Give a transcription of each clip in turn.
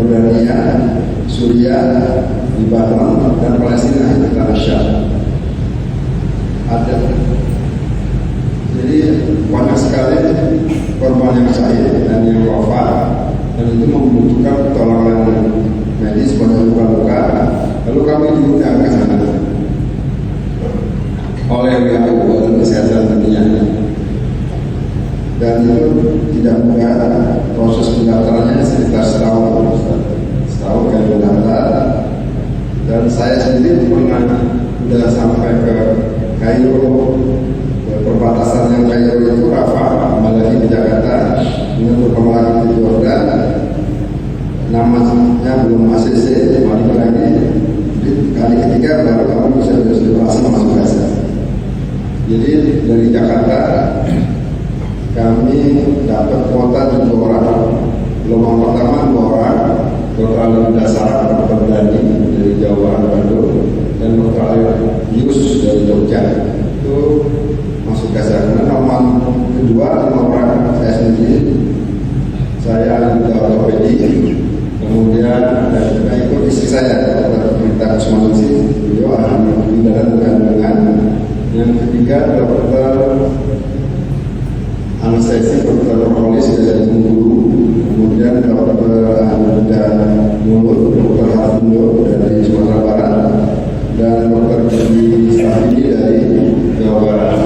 Jordania, Suriah, Lebanon, dan Palestina di tanah Syam. Ada. Jadi banyak sekali korban yang syahid dan yang wafat, dan itu membutuhkan pertolongan medis pada luka-luka. Lalu kami diundang ke sana oleh WHO dan kesehatan tentunya. Dan itu tidak mudah, proses pendaftarannya sekitar setahun kami mendaftar. Dan saya sendiri pernah sudah sampai ke Kairo, ke perbatasan yang Kairo itu Rafah, kembali lagi di Jakarta, dengan beberapa lagi di Jordan, namanya belum ACC, kembali lagi. Jadi kali ketiga baru kami bisa bersilaturahmi masuk Gaza. Jadi dari Jakarta kami dapat kuota 7 orang. Gelombang pertama 2 orang, Dr. Ali Dasar Perdani dari Jawa Barat Bandung, dan Dr. Ali Yus dari Jogja. Itu masuk Gaza. Kemudian gelombang kedua 5 orang, saya sendiri, saya juga ortopedi. Kemudian ada juga ikut istri saya, Dr. Rita Kusmansi, beliau ahli bidan dan kandungan. Yang ketiga Dr. Anestesi, Dr. Rolis dari Bengkulu. Kemudian Dr. Anda Mulut, Dr. Hafindo dari Sumatera Barat, dan Dr. Gigi Safidi dari Jawa Barat.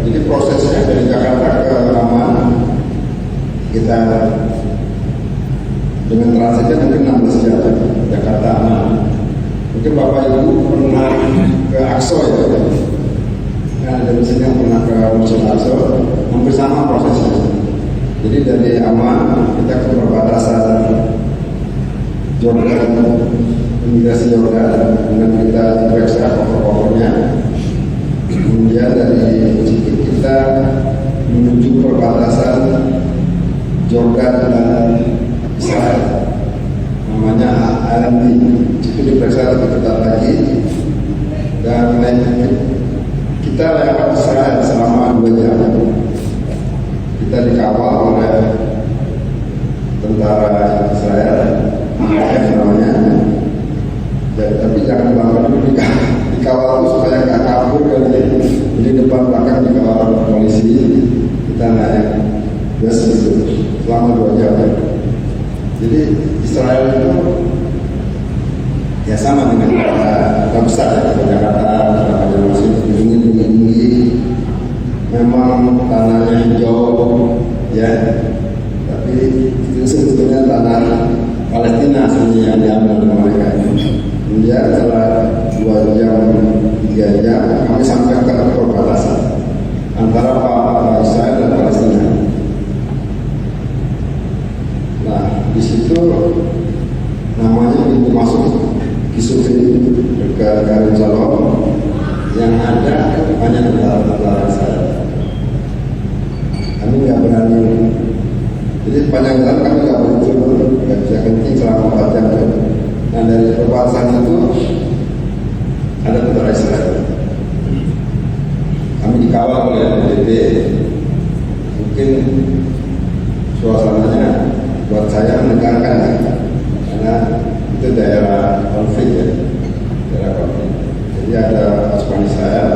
Jadi prosesnya dari Jakarta ke Aman, kita dengan transitnya mungkin 16 jam, Jakarta Aman. Mungkin Bapak Ibu pernah ke Aqsa ya? Nah, dari sini yang pernah ke Masjid Aqsa, hampir sama prosesnya. Jadi dari Aman kita ke perbatasan Jordan, imigrasi Jordan, dengan kita diperiksa koper-kopernya. Kemudian dari situ kita menuju perbatasan Jordan dan Israel, namanya Alanti. Itu diperiksa lebih ketat lagi, dan kita lewat Israel selama 2 jam. Kita dikawal oleh tentara Israel, IDF namanya. Tapi jangan bangga dulu, dikawal itu supaya nggak kabur dari. Jadi depan belakang dikawal polisi. Kita naik bus itu selama 2 jam. Jadi Israel itu ya sama dengan kota besar ya, Jakarta, masih tinggi. Memang tanahnya hijau, ya, tapi itu sebetulnya tanah Palestina sebenarnya yang diambil oleh mereka. Kemudian setelah 2 jam, 3 jam, kami sampai ke perbatasan antara Israel dan Palestina. Nah, di situ namanya pintu masuk Kisufin ke Karim Shalom, yang ada hanya tentara-tentara Israel. Kami nggak berani, jadi sepanjang jalan kami nggak boleh turun, nggak bisa kencing selama 4 jam. Nah, dari perbatasan itu ada tentara Israel. Kami dikawal oleh PBB. Mungkin suasananya buat saya menegangkan ya, karena itu daerah konflik ya, daerah konflik. Jadi ada pasukan Israel,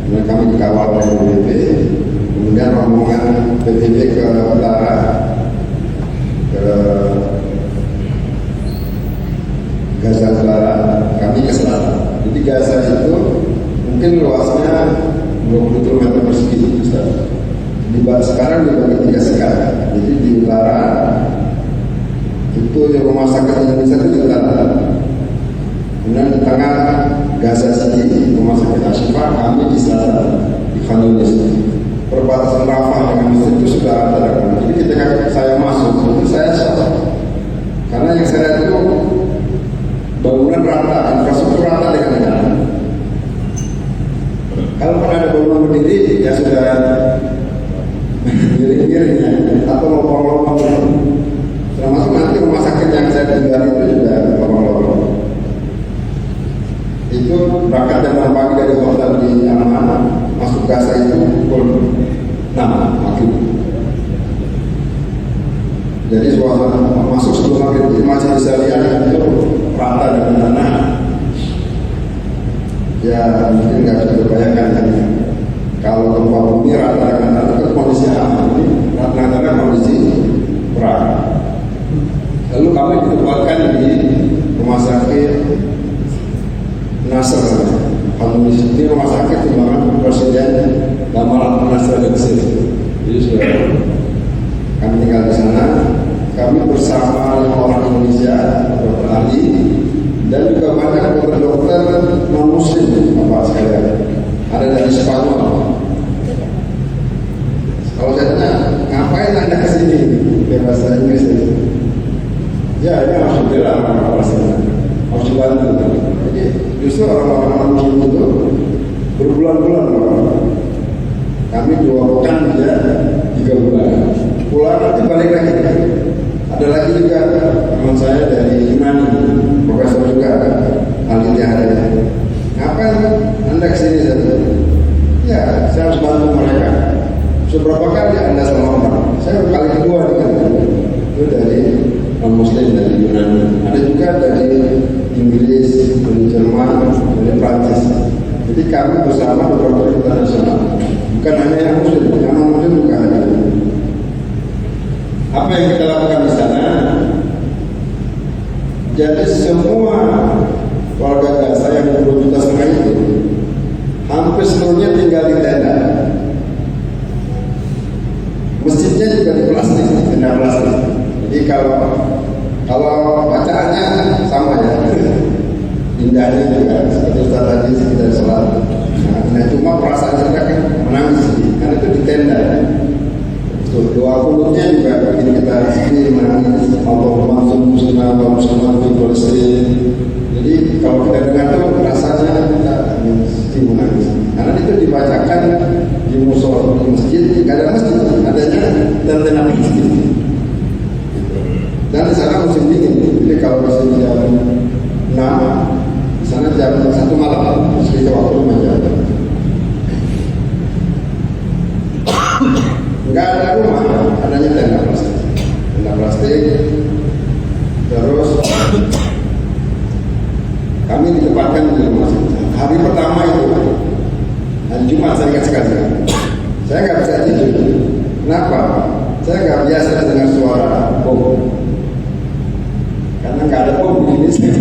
kemudian kami dikawal oleh PBB. Kemudian rombongan PBB ke utara, ke Gaza Utara, kami ke selatan. Jadi Gaza itu mungkin luasnya 20 km persegi. Sekarang dibagi 3 sekat. Jadi di utara itu rumah sakit Indonesia itu di utara. Kemudian di tengah Gaza City, rumah sakit Ashifa, kami di selatan, di Khan Yunis. Perbatasan Rafah dengan Mesir itu sudah ada. Jadi ketika saya masuk, itu saya shock. Karena yang saya lihat itu bangunan rata, infrastruktur rata dengan jalan. Kalau pernah ada bangunan berdiri, ya sudah miring-miringnya atau lorong-lorong. Termasuk nanti rumah sakit yang saya tinggal itu juga lorong-lorong. Itu berangkat jam 6 pagi dari hotel di Aman, masuk Gaza itu pukul 6 pagi. Jadi suasana masuk sebelum maghrib di masjid bisa lihat itu rata dengan tanah. Ya mungkin nggak bisa dibayangkan kan. Kalau gempa bumi rata dengan tanah itu kondisi aman, ini rata-rata kondisi perang. Lalu kami ditempatkan di rumah sakit Nasr. Ini rumah sakit timbangan Presiden Gamal Nasr Al-Qasir. Jadi sudah kami tinggal di sana. Kami bersama 5 orang Indonesia, dokter ahli, dan juga banyak dokter non Muslim, Bapak sekalian. Ada dari Spanyol. Kalau saya tanya, ngapain Anda kesini? Pakai bahasa Inggris itu. Ya, ini harus dibela harus dibantu. Jadi justru orang-orang Muslim itu berbulan-bulan kami 2 pekan dia 3 bulan. Pulang nanti balik lagi. Ada lagi juga teman saya dari Yunani, profesor juga ahli tiada. Ngapain Anda kesini saja? Ya, saya harus bantu mereka. Seberapa kali Anda sama orang? Saya kali kedua dengan itu dari non-Muslim dari Yunani. Ada juga dari Inggris, dari Jerman, dari Prancis. Jadi kami bersama beberapa internasional. Bukan hanya yang Muslim, yang non-Muslim juga ada. Apa yang kita lakukan di sana? Jadi semua warga Gaza yang 20 juta setengah itu hampir seluruhnya tinggal di tenda. Masjidnya juga di plastik, tenda plastik. Jadi kalau bacaannya sama ya, indahnya juga seperti Ustaz tadi sekitar sholat. Nah cuma perasaan kita kan menangis karena itu di tenda. Doa kunutnya juga bikin kita sedih, menangis. Allahumma mansur muslimah wa muslimat fi Palestin. Jadi kalau kita dengar itu rasanya kita sedih, menangis. Karena itu dibacakan di musola, di masjid. Tidak ada masjid, adanya tenda masjid. Dan di sana musim dingin. Jadi kalau di sini jam 6, di sana jam 1 malam, sekitar waktu 5 jam. Enggak ada rumah, adanya tenda plastik. Tenda plastik. Terus kami ditempatkan di rumah sakit. Hari pertama itu, hari Jumat saya ingat sekali. Saya nggak bisa tidur. Kenapa? Saya nggak biasa dengar suara bom. Karena nggak ada bom di Indonesia.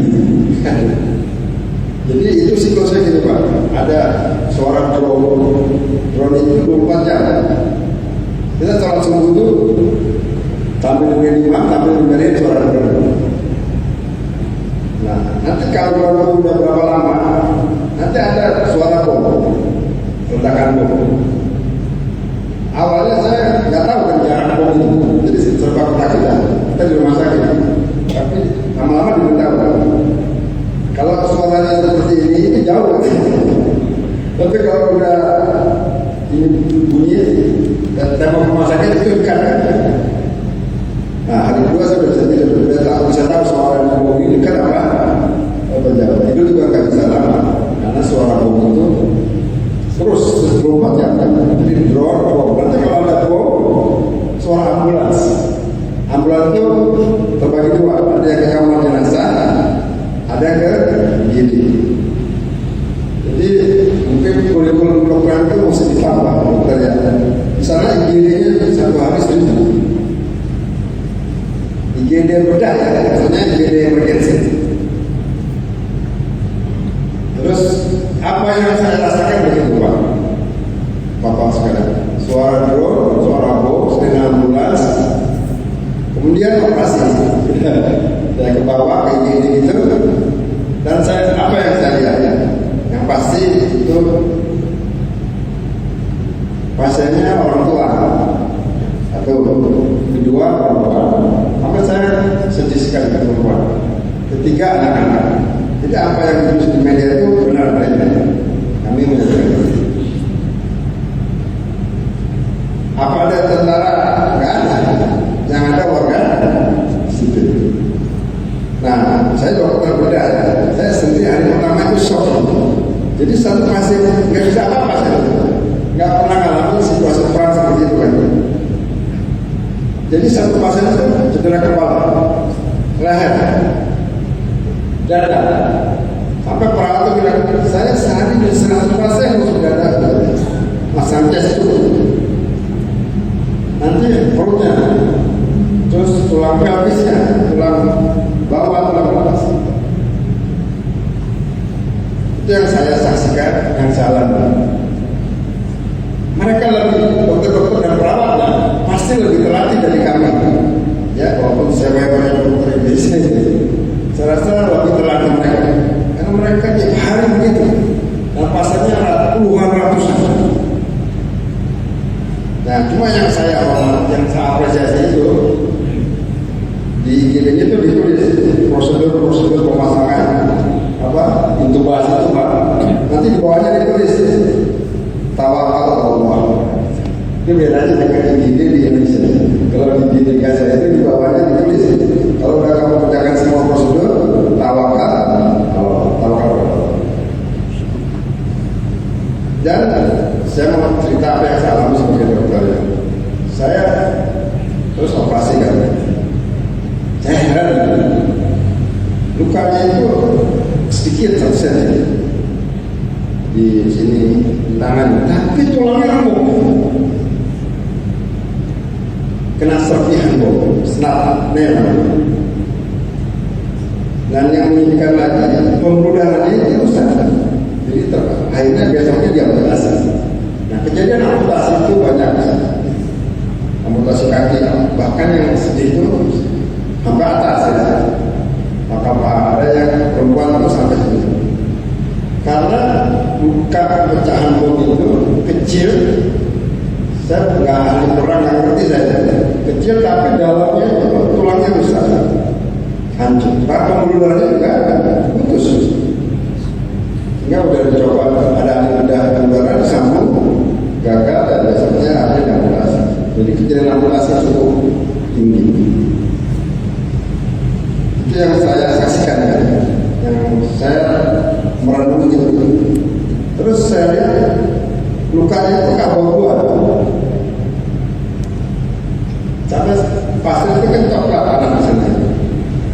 Jadi itu siklusnya gitu Pak. Ada suara drone itu 24 jam. Kita sholat subuh itu sambil dengerin imam, sambil dengerin suara drone. Nah, nanti kalau udah berapa lama, nanti ada suara bom, ledakan bom. Awalnya saya nggak tahu kan jarak bom itu, jadi serba ketakutan. Kita di rumah sakit, tapi lama-lama diberitahu. Kalau suaranya seperti ini jauh, tapi kalau udah bunyi dan tembok rumah sakit itu dekat. Nah hari kedua saya sudah bisa tahu suara bom ini dekat apa penjauh. Itu juga nggak bisa lama karena suara bom itu terus 24 jam. Jadi drone bom. Nanti kalau ada bom, suara ambulans. Ambulans itu terbagi dua. Ada yang ke kamar jenazah, ada ke IGD. Jadi mungkin kurikulum program itu mesti ditambah dokter ya. Di sana IGD-nya 1 hari 1.000. IGD bedah ya, maksudnya IGD emergency. Terus apa yang saya rasakan begitu Pak, Bapak sekalian, suara drone, suara bom, setengah ambulans, kemudian operasi. Saya ke bawah ke IGD itu, dan saya apa yang saya lihat? Yang pasti itu pasiennya orang tua atau kedua perempuan. Maka saya sedih sekali perempuan. Ketiga anak-anak. Jadi apa yang ditulis di media itu benar adanya. Kami menyatakan. Apa ada tentara? Enggak ada. Yang ada warga sipil. Nah, saya dokter bedah. Saya sendiri hari pertama itu shock. Jadi satu pasien nggak bisa apa-apa saya. Nggak pernah ngalamin situasi perang seperti itu kan. Jadi satu pasien itu cedera kepala, leher leher, dada. Sampai perawat itu bilang, saya sehari dari 100 pasien masuk dada, masang jas itu. Nanti perutnya, terus tulang pelvisnya, tulang bawah, tulang atas. Itu yang saya saksikan, yang saya alami. Mereka lebih, dokter-dokter dan perawatnya pasti lebih terlatih dari kami. Ya, walaupun saya banyak dokter Indonesia, saya rasa lebih terlatih mereka. Karena mereka tiap hari begitu, dan pasarnya puluhan ratusan. Nah, cuma yang saya hormat, yang saya apresiasi itu di IGD itu ditulis prosedur pemasangan intubasi itu Pak. Nanti di bawahnya ditulis tawakal Allah. Itu bedanya dengan IGD di Indonesia. Kalau di IGD Gaza itu di bawahnya ditulis kalau udah kamu kerjakan semua prosedur tawakal Allah. Dan saya mau cerita apa yang saya alami sebagai dokter. Saya terus operasi kan. Saya heran, lukanya itu sedikit saja di sini di tangan, tapi tulangnya remuk. Kena serpihan snap nerve. Dan yang menyedihkan lagi, pembuluh darahnya itu rusak. Jadi akhirnya besoknya dia amputasi. Nah, kejadian amputasi itu banyak. Amputasi kaki, bahkan yang sedih itu sampai atas ya. Maka ada yang perempuan itu sampai situ. Karena luka pecahan bom itu kecil, saya nggak ahli perang, nggak ngerti saya. Kecil tapi dalamnya tulangnya rusak, hancur. Pembuluh darahnya juga putus. Sehingga udah dicoba ada ahli bedah darah disambung, gagal dan besoknya ahli amputasi. Jadi kejadian amputasi cukup tinggi. Itu yang saya saksikan ya, yang saya merenung itu. Terus saya lihat lukanya itu kabel buah. Sampai pasir itu kan coklat anak di sana.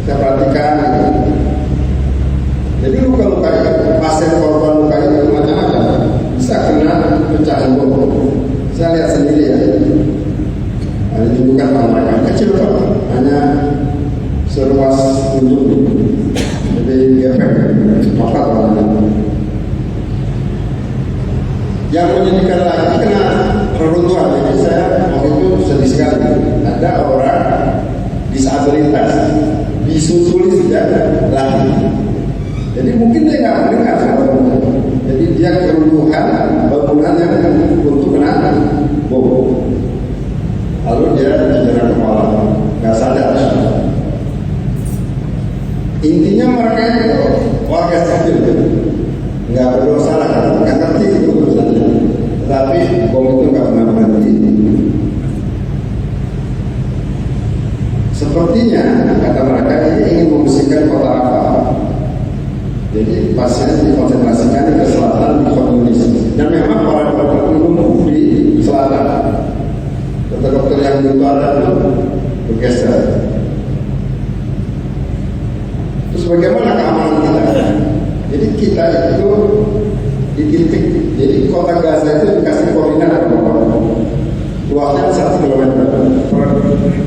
Saya perhatikan gitu. Jadi luka-luka itu, pasien korban luka itu macam-macam, bisa kena pecahan bom. Saya lihat sendiri ya. Ada tunjukkan pada mereka kecil kok, hanya seruas untuk jadi efek coklat warnanya. Yang menyedihkan lagi kena reruntuhan. Jadi saya waktu itu sedih sekali. Ada orang disabilitas, bisu tulis tidak lahir. Jadi mungkin dia nggak mendengar suara. Jadi dia keruntuhan bangunan yang untuk kena bom. Lalu dia cedera kepala, nggak sadar. Intinya mereka itu warga sipil, nggak berdosa lah, nggak ngerti itu urusannya. Tetapi bom itu nggak pernah berhenti. Sepertinya kata mereka ini ingin membersihkan kota apa. Jadi pasien dikonsentrasikan ke selatan di komunis. Dan memang para dokter menunggu di selatan. Dokter-dokter yang di utara itu bergeser. Terus bagaimana keamanan kita? Jadi kita itu di titik. Jadi kota Gaza itu dikasih koordinat luasnya 1 km.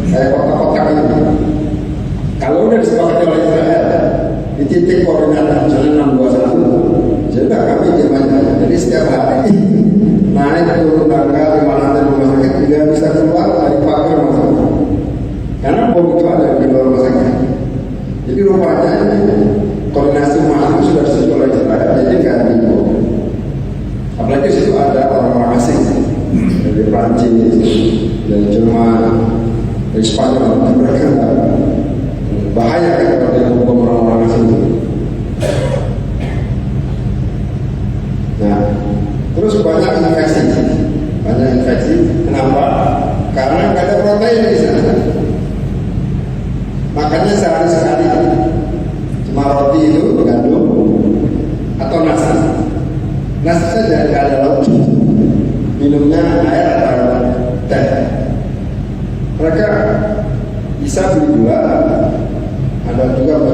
Saya kota-kota ini. Kalau udah disepakati oleh Israel di titik koordinat misalnya 621, jadi kami diam aja. Jadi setiap hari naik turun tangga 5 lantai rumah sakit tidak bisa keluar dari pagar rumah sakit karena bom itu ada di luar rumah sakit. Jadi rupanya koordinasi rumah itu sudah disetujui oleh Israel, jadi nggak ada bom. Apalagi situ ada orang-orang asing dari Prancis, dari Jerman, dari Spanyol, mereka bahaya kan kalau dia bom orang-orang asing itu. Nah, terus banyak infeksi. Kenapa? Karena nggak ada protein di sana. Makanya sehari sekali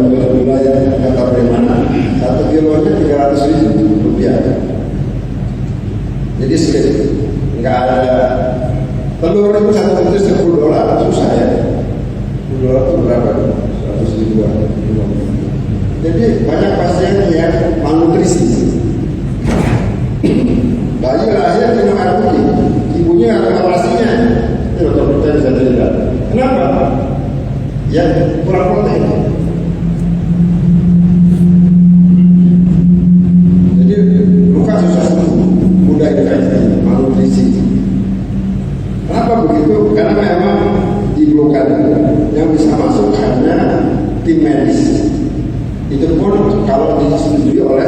menjual gula yang nggak tahu dari mana. 1 kilonya 300.000 rupiah. Jadi sulit, nggak ada. Telur itu satu itu $10, susah ya. $10 itu berapa? 100 ribuan. Jadi banyak pasien yang malnutrisi. Bayi lahir minum air putih, ibunya nggak tahu pastinya. Itu dokter kita bisa cerita. Kenapa? Ya kurang protein. Jadi luka susah sembuh, mudah infeksi, malnutrisi. Kenapa begitu? Karena memang di blokade yang bisa masuk hanya tim medis. Itu pun kalau disetujui oleh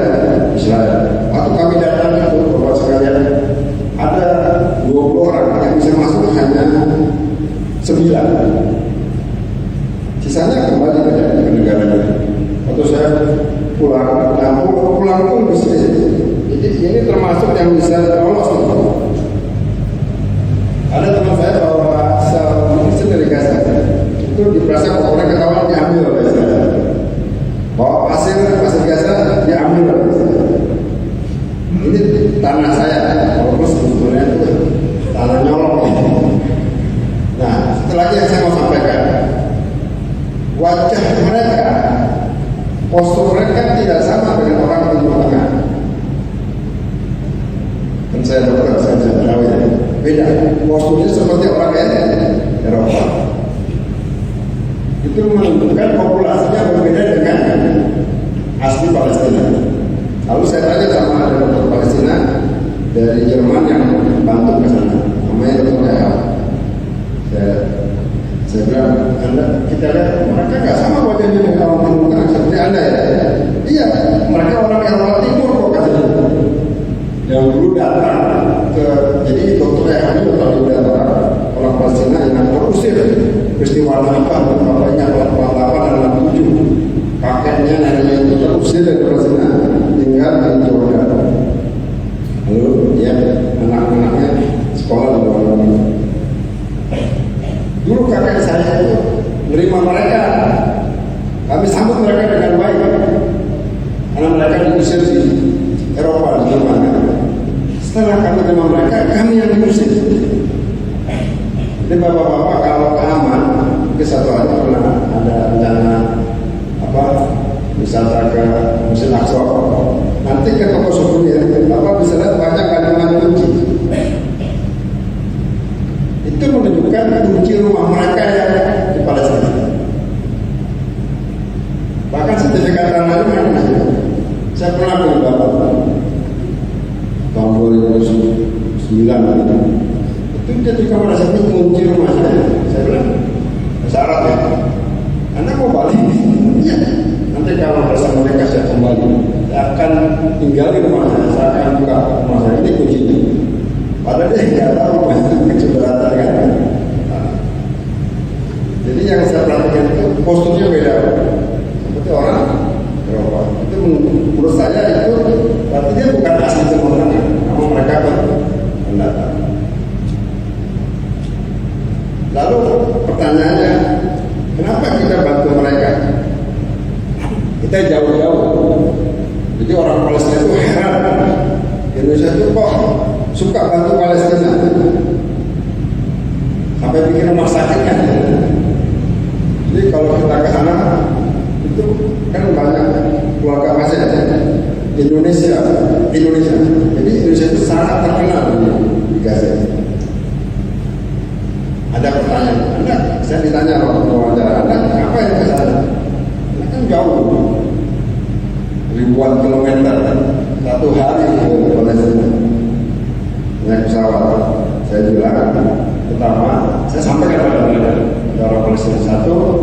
Israel. Waktu kami datang itu, Bapak sekalian, ada 20 orang yang bisa masuk hanya 9. Sisanya kembali ke negaranya. Waktu saya pulang itu bisa. Jadi ini termasuk yang bisa lolos. Ada teman saya bawa sel dari Gaza, itu diperasa kokonya ketahuan diambil oleh saya. Bawa pasir Gaza diambil oleh saya. Ini tanah saya, walaupun sebetulnya itu tanah nyolong. Nah, setelah yang saya mau sampaikan, wajah mereka, postur mereka tidak sama dengan orang Timur Tengah. Dan saya dokter, saya tahu ya. Beda, posturnya seperti orang Eropa. Itu menunjukkan populasinya berbeda dengan asli Palestina. Lalu saya tanya sama ada dokter Palestina dari Jerman yang bantu ke sana, namanya dokter Ehal. Saya bilang, kita lihat mereka nggak sama wajahnya dengan orang Timur Tengah seperti Anda ya. Iya, mereka orang Eropa Timur kok katanya. Yang dulu datang jadi dokter yang ini datang orang Palestina yang terusir peristiwa apa bapaknya 48 dan 67 kakeknya neneknya itu terusir dari Palestina tinggal di Jordan. Lalu dia anak-anaknya sekolah di luar negeri. Dulu kakek saya itu menerima mereka, kami sambut mereka dengan baik karena mereka diusir di Eropa di Jerman. Setelah kami kenal mereka, kami yang diusir. Jadi bapak-bapak kalau aman, ke satu hari pernah ada rencana wisata ke Masjid Aqsa. Nanti ke toko souvenir, bapak bisa lihat banyak gantungan kunci. Itu menunjukkan kunci rumah mereka yang di Palestina. Bahkan sertifikat tanahnya masih. Saya pernah beli bapak. Tahun 2009 itu ketika merasa ini kunci rumah saya bilang syarat ya, Anda mau balik? Iya. Nanti kalau bersama mereka saya kembali, saya akan tinggal di rumah saya akan buka rumah saya, ini kuncinya. Padahal dia nggak tahu kecerdasan kan. Jadi yang saya perhatikan itu posturnya beda, seperti orang Eropa. Itu menurut saya itu berarti dia bukan asli Timur Tengah, namun mereka pendatang. Lalu pertanyaannya, kenapa kita bantu mereka? Kita jauh-jauh. Jadi orang Palestina itu heran, Indonesia itu kok suka bantu Palestina, sampai bikin rumah sakit kan. Jadi kalau kita ke sana itu kan banyak keluarga pasien Indonesia. Jadi Indonesia itu sangat terkenal di Gaza. Ada pertanyaan, saya ditanya waktu wawancara, Anda ngapain ke sana? Anda kan jauh, ribuan kilometer, satu hari ke Palestina naik pesawat. Saya bilang, pertama, saya sampaikan pada mereka, negara Palestina satu,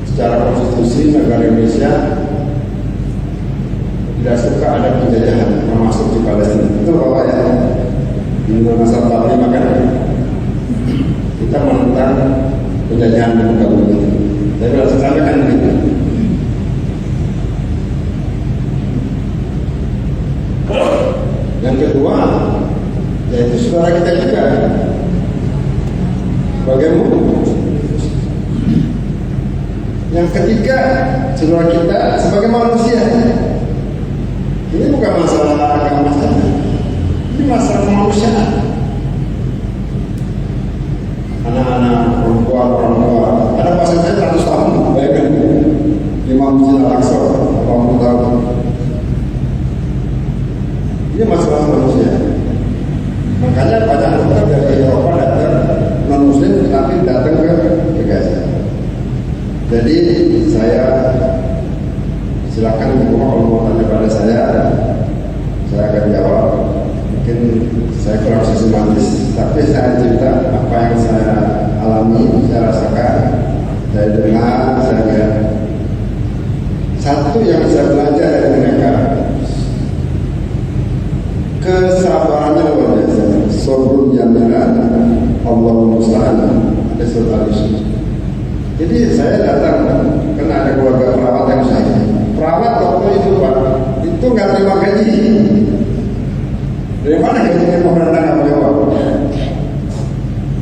secara konstitusi negara Indonesia tidak suka ada penjajahan termasuk di Palestina. Itu Bapak ya, di Undang-Undang 45 kan kita menentang penjajahan di muka bumi. Saya bilang sampaikan begitu. Yang kedua, yaitu saudara kita juga. Bagaimana? Yang ketiga, saudara kita sebagai manusia. Ini bukan masalah agama saja, ini masalah kemanusiaan. Anak-anak, perempuan, ada pasien saya 100 tahun, bayangkan Imam Masjid Al-Aqsa 80 tahun. Ini masalah manusia. Makanya banyak dokter dari Eropa datang, non Muslim tapi datang ke Gaza. Jadi saya silakan kalau mau tanya pada saya akan jawab. Mungkin saya kurang sistematis, tapi saya cerita apa yang saya alami, saya rasakan, saya dengar, saya lihat. Satu yang saya belajar dari mereka, kesabarannya luar biasa. Sabrun jamilan, Allahumma musta'an. Ada surat Al-Yusuf. Jadi saya datang, karena ada keluarga perawat yang saya. Perawat dokter itu Pak, itu nggak terima gaji. Dari mana gajinya pemerintah nggak jawab?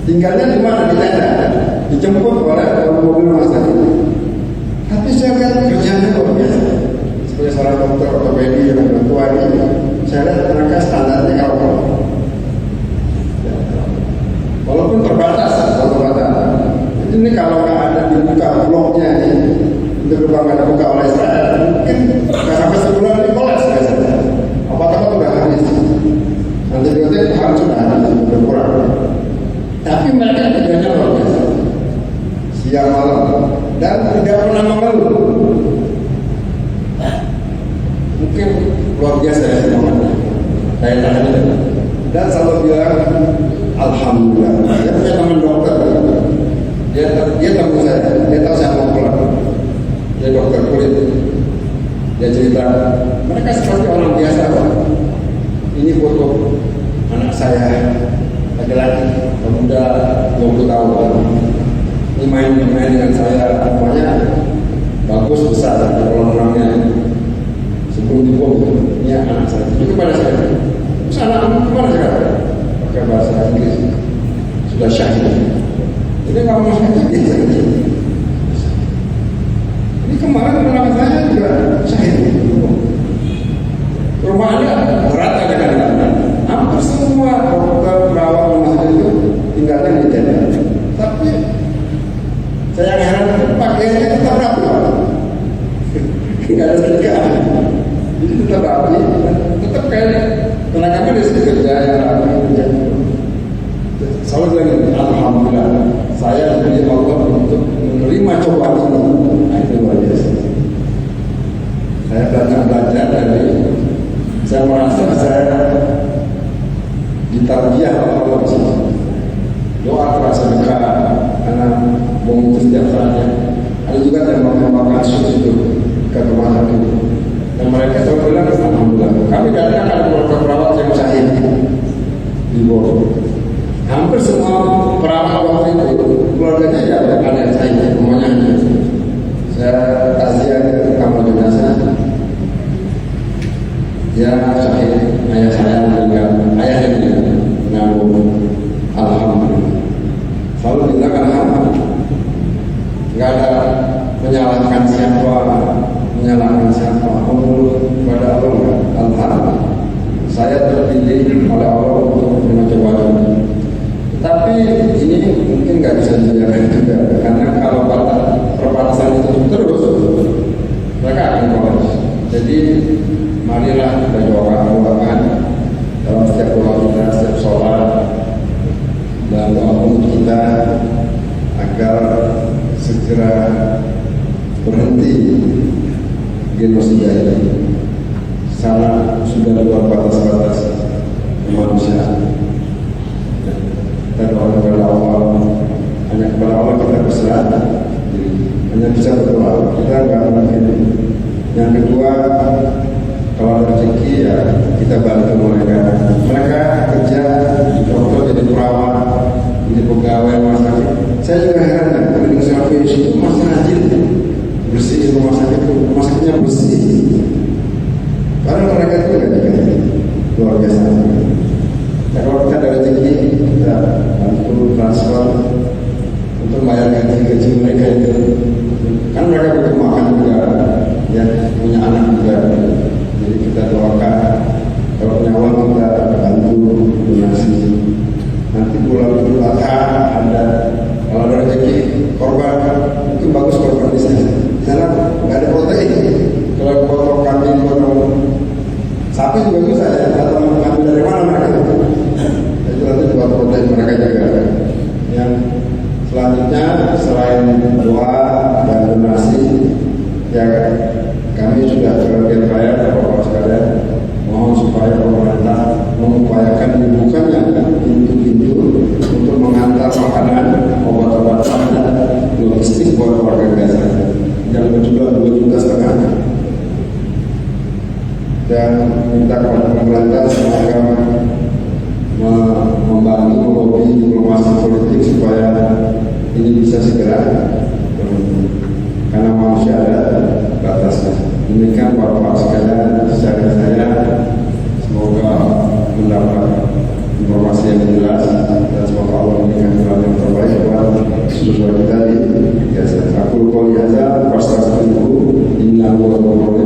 Tinggalnya di mana? Di tenda, dijemput oleh mobil rumah sakit. Tapi saya lihat kerjanya luar biasa. Sebagai seorang dokter ortopedi yang tua ini, saya lihat mereka standarnya kalau walaupun terbatas. Ini kalau nggak ada dibuka bloknya ini, untuk nggak dibuka oleh Israel, mungkin nggak sampai sebulan ini kolaps biasanya. Obat-obat udah habis, antibiotik harus sudah habis, udah kurang. Tapi mereka kerjanya luar biasa, siang malam, dan tidak pernah mengeluh. Mungkin luar biasa ya semuanya, daya tahannya. Dan selalu bilang alhamdulillah. Saya punya teman dokter, dia tahu saya, dia tahu saya mau pulang. Dia dokter kulit. Dia cerita, mereka seperti orang biasa Pak. Ini foto anak saya laki-laki, pemuda 20 tahun. Ini main dengan saya, namanya bagus besar orang-orangnya. Sebelum dibom, ini anak saya. Itu kepada saya. Terus anak kemana sekarang? Pakai bahasa Inggris. Sudah syahid. Ini nggak mau syahid. Ini kemarin anak saya juga syahid. Rumah Anda berat aja kan? Hampir semua dokter perawat rumah sakit itu tinggalnya di tenda. Tapi saya yang heran pakaiannya tetap rapi. Nggak ada setrika. Jadi tetap rapi, tetap kayak tenaga medis kerja yang rapi kerja. Selalu bilang alhamdulillah, saya diberi Allah untuk menerima cobaan ini. Nah, itu luar biasa. Saya belajar dari, saya merasa saya ditarbiyah oleh Allah. Doa terasa dekat karena mengutus setiap saatnya. Ada juga yang mengembangkan kasus itu ke rumah sakit. Dan mereka selalu bilang alhamdulillah. Kami datang ada keluarga perawat yang syahid di Bogor. Hampir semua perawat waktu itu keluarganya ya ada yang syahid, semuanya. Saya taziah ke kamar jenazah. Ya syahid, ayah saya meninggal, ayahnya namun alhamdulillah. Selalu bilang alhamdulillah. Enggak ada menyalahkan siapa, menurut kepada Allah. Alhamdulillah, saya terpilih oleh Allah untuk menerima cobaan ini. Tapi ini mungkin nggak bisa dijaga juga, karena kalau perbatasan itu terus, mereka akan kolaps. Jadi marilah kita doakan dalam setiap doa kita, setiap sholat, dan doa untuk kita agar segera berhenti genosida ini. Sana sudah luar batas-batas kemanusiaan. Kita doa kepada Allah, hanya kepada Allah kita berserah, hanya bisa berdoa. Kita nggak mungkin. Yang kedua, kalau ada rezeki ya kita bantu mereka. Mereka kerja dokter, jadi perawat, jadi pegawai rumah sakit. Saya juga heran kan, cleaning service itu masih rajin bersih rumah sakit, rumah sakitnya bersih. Karena mereka itu nggak digaji, luar biasa. Nah, kalau kita ada rezeki, kita bantu transfer untuk bayar gaji mereka itu. Kan mereka butuh makan juga. Ya, kami sudah terbiasa Bapak-Bapak sekalian, mohon supaya pemerintah mengupayakan dibukanya pintu-pintu untuk mengantar makanan, obat-obatan, dan logistik buat warga Gaza yang berjumlah 2,5 juta. Dan minta kepada pemerintah semoga membantu melobi diplomasi politik supaya ini bisa segera berhenti. Karena manusia ada batasnya. Demikian Bapak sekalian, saya semoga mendapat informasi yang jelas dan semoga Allah memberikan jalan yang terbaik buat seluruh kita di Gaza. Aku qouli hadza wa astaghfiruhu innahu huwal